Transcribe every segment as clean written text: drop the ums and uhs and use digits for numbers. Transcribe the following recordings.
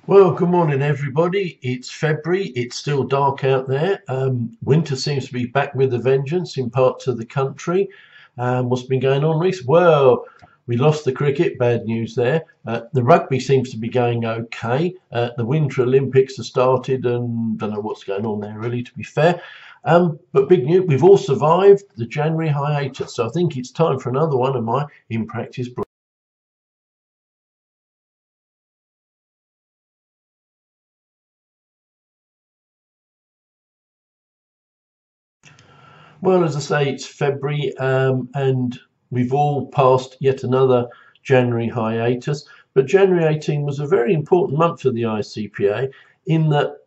Well, good morning, everybody. It's February. It's still dark out there. Winter seems to be back with a vengeance in parts of the country. What's been going on recently? Well, we lost the cricket. Bad news there. The rugby seems to be going okay. The Winter Olympics have started, and don't know what's going on there, really, to be fair. But big news, we've all survived the January hiatus. So I think it's time for another one of my In Practice blogs. Well, as I say, it's February, and we've all passed yet another January hiatus. But January 18 was a very important month for the ICPA in that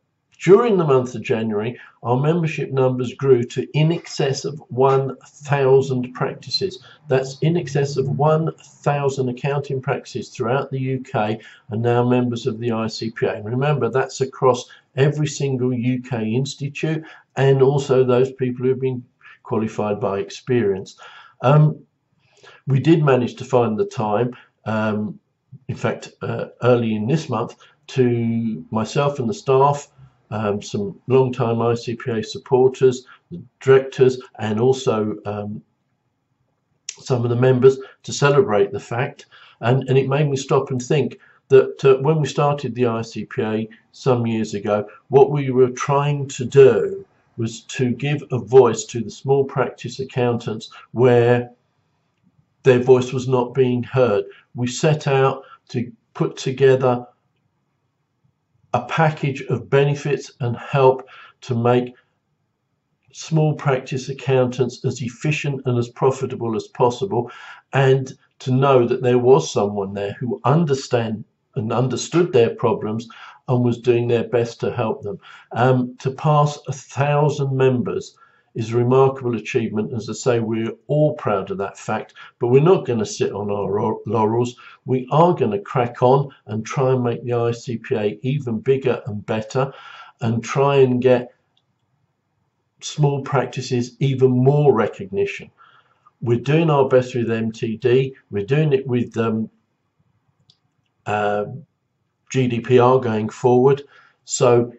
during the month of January, our membership numbers grew to in excess of 1,000 practices. That's in excess of 1,000 accounting practices throughout the UK are now members of the ICPA. And remember, that's across every single UK institute and also those people who have been qualified by experience. We did manage to find the time, in fact, early in this month, to myself and the staff, some long-time ICPA supporters, the directors, and also some of the members to celebrate the fact. And it made me stop and think that when we started the ICPA some years ago, what we were trying to do was to give a voice to the small practice accountants where their voice was not being heard. We set out to put together a package of benefits and help to make small practice accountants as efficient and as profitable as possible, and to know that there was someone there who understood their problems and was doing their best to help them. To pass 1,000 members is a remarkable achievement. As I say, we're all proud of that fact, but we're not going to sit on our laurels. We are going to crack on and try and make the ICPA even bigger and better, and try and get small practices even more recognition. We're doing our best with MTD. We're doing it with GDPR going forward. So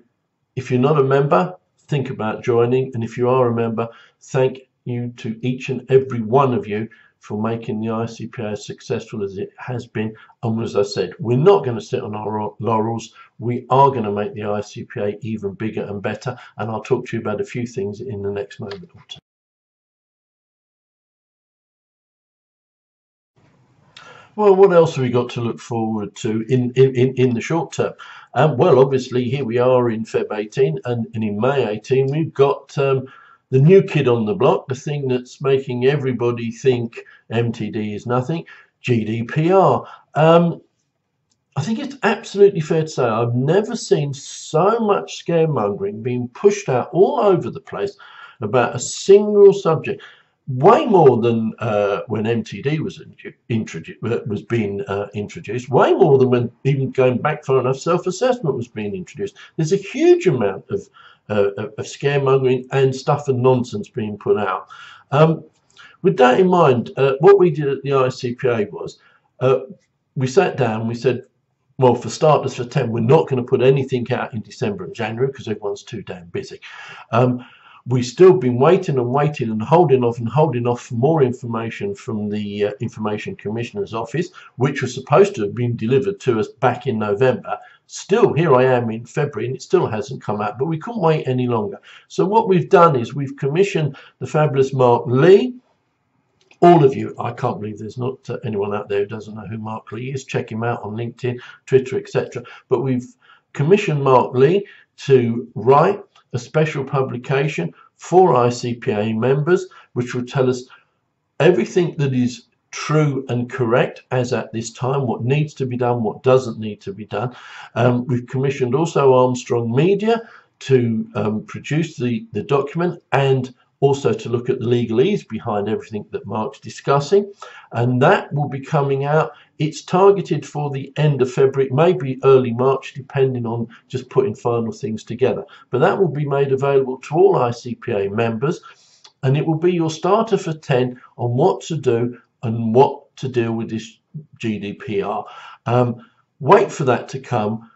if you're not a member, think about joining, and if you are a member, thank you to each and every one of you for making the ICPA as successful as it has been. And as I said, we're not going to sit on our laurels. We are going to make the ICPA even bigger and better, and I'll talk to you about a few things in the next moment or two. Well, what else have we got to look forward to in the short term? Well, obviously, here we are in Feb 18, and in May 18, we've got the new kid on the block, the thing that's making everybody think MTD is nothing, GDPR. I think it's absolutely fair to say I've never seen so much scaremongering being pushed out all over the place about a single subject. Way more than when MTD was being introduced. Way more than when, even going back far enough, self-assessment was being introduced. There's a huge amount of scaremongering and stuff and nonsense being put out. With that in mind, what we did at the ICPA was we sat down. We said, well, for starters, for 10, we're not going to put anything out in December and January because everyone's too damn busy. We've still been waiting and waiting and holding off for more information from the Information Commissioner's Office, which was supposed to have been delivered to us back in November. Still, here I am in February and it still hasn't come out, but we couldn't wait any longer. So what we've done is we've commissioned the fabulous Mark Lee. All of you, I can't believe there's not anyone out there who doesn't know who Mark Lee is. Check him out on LinkedIn, Twitter, etc. But we've commissioned Mark Lee to write a special publication for ICPA members, which will tell us everything that is true and correct as at this time, what needs to be done, what doesn't need to be done. We've commissioned also Armstrong Media to produce the document and also to look at the legalese behind everything that Mark's discussing, and that will be coming out. It's targeted for the end of February, maybe early March, depending on just putting final things together. But that will be made available to all ICPA members, and it will be your starter for 10 on what to do and what to deal with this GDPR. Wait for that to come.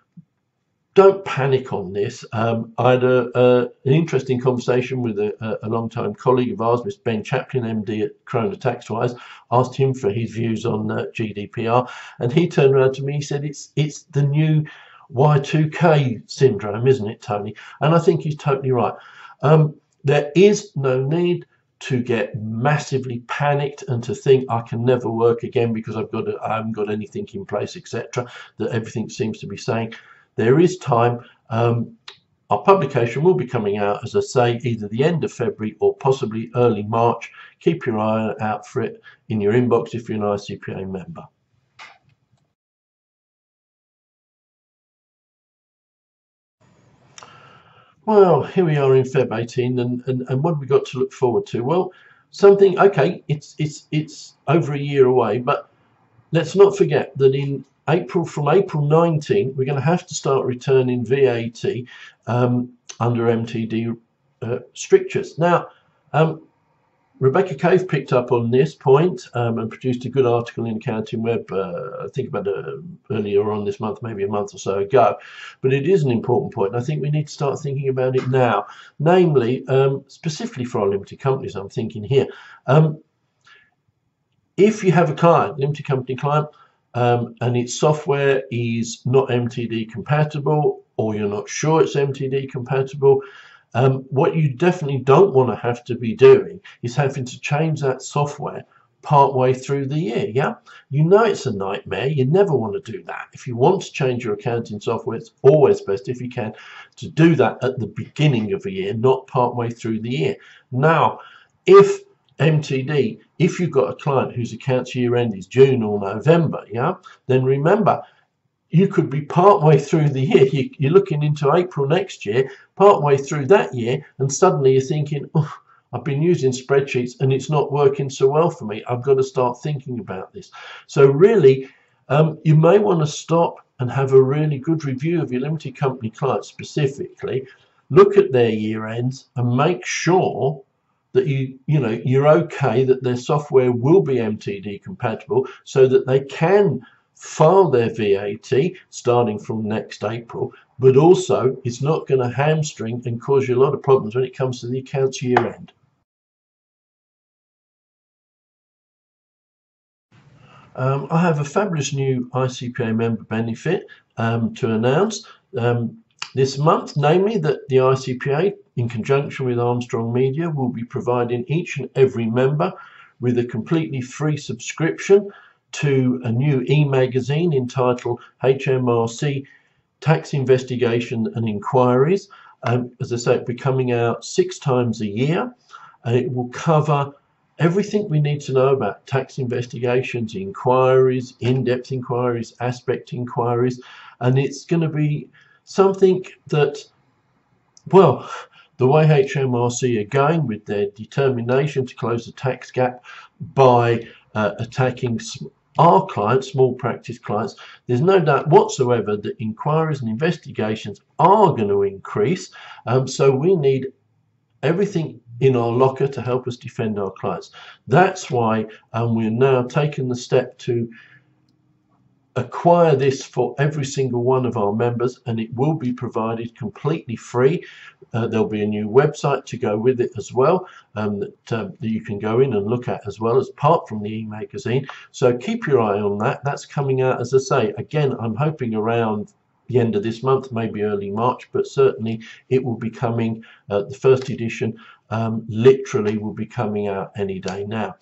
don't panic on this. I had an interesting conversation with a long-time colleague of ours, Mr. Ben Chaplin, MD at Corona Taxwise. Asked him for his views on GDPR, and he turned around to me. He said, "It's the new Y2K syndrome, isn't it, Tony?" And I think he's totally right. There is no need to get massively panicked and to think I can never work again because I haven't got anything in place, etc. That everything seems to be saying. There is time. Our publication will be coming out, as I say, either the end of February or possibly early March. Keep your eye out for it in your inbox if you're an ICPA member. Well, here we are in Feb 18, and what have we got to look forward to? Well, something, okay, it's over a year away, but let's not forget that from April 19, we're going to have to start returning VAT under MTD strictures. Now, Rebecca Cave picked up on this point and produced a good article in Accounting Web, I think about earlier on this month, maybe a month or so ago. But it is an important point, and I think we need to start thinking about it now. Namely, specifically for our limited companies, I'm thinking here. If you have a client, limited company client, and its software is not MTD compatible, or you're not sure it's MTD compatible, what you definitely don't want to have to be doing is having to change that software partway through the year. Yeah, you know it's a nightmare. You never want to do that. If you want to change your accounting software, it's always best, if you can, to do that at the beginning of the year, not partway through the year. Now, if you've got a client whose accounts year end is June or November, yeah, then remember, you could be partway through the year. You're looking into April next year, partway through that year, and suddenly you're thinking, oh, I've been using spreadsheets and it's not working so well for me. I've got to start thinking about this. So really, you may want to stop and have a really good review of your limited company clients specifically. Look at their year ends and make sure that you're okay that their software will be MTD compatible, so that they can file their VAT starting from next April, but also it's not going to hamstring and cause you a lot of problems when it comes to the accounts year end. I have a fabulous new ICPA member benefit to announce this month, namely that the ICPA, in conjunction with Armstrong Media, will be providing each and every member with a completely free subscription to a new e-magazine entitled HMRC Tax Investigation and Inquiries. As I say, it'll be coming out 6 times a year, and it will cover everything we need to know about tax investigations, inquiries, in-depth inquiries, aspect inquiries, and it's going to be something that, well, the way HMRC are going with their determination to close the tax gap by attacking our clients, small practice clients, there's no doubt whatsoever that inquiries and investigations are going to increase. So we need everything in our locker to help us defend our clients. That's why we're now taking the step to acquire this for every single one of our members, and it will be provided completely free. There'll be a new website to go with it as well, that you can go in and look at as well, as apart from the e-magazine. So keep your eye on that. That's coming out, as I say, again, I'm hoping around the end of this month, maybe early March, but certainly it will be coming, the first edition literally will be coming out any day now.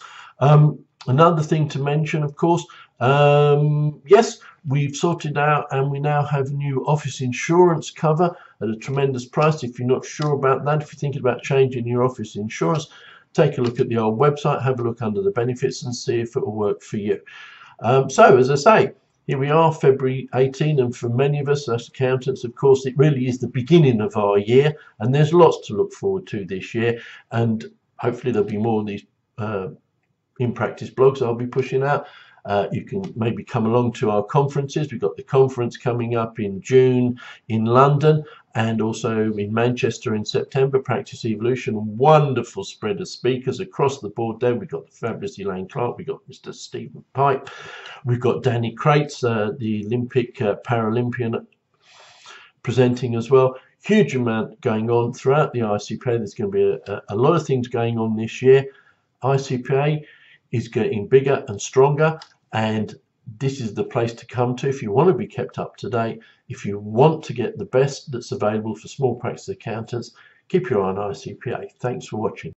Another thing to mention, of course, yes, we've sorted out and we now have new office insurance cover at a tremendous price. If you're not sure about that, if you're thinking about changing your office insurance, take a look at the old website, have a look under the benefits and see if it will work for you. So, as I say, here we are, February 18, and for many of us as accountants, of course, it really is the beginning of our year, and there's lots to look forward to this year, and hopefully there'll be more of these in practice blogs I'll be pushing out. You can maybe come along to our conferences. We've got the conference coming up in June in London, and also in Manchester in September, Practice Evolution. Wonderful spread of speakers across the board there. We've got the fabulous Elaine Clark, we've got Mr. Stephen Pipe, we've got Danny Crates, the Olympic Paralympian presenting as well. Huge amount going on throughout the ICPA. There's going to be a lot of things going on this year. ICPA is getting bigger and stronger, and this is the place to come to if you want to be kept up to date. If you want to get the best that's available for small practice accountants, keep your eye on ICPA. Thanks for watching.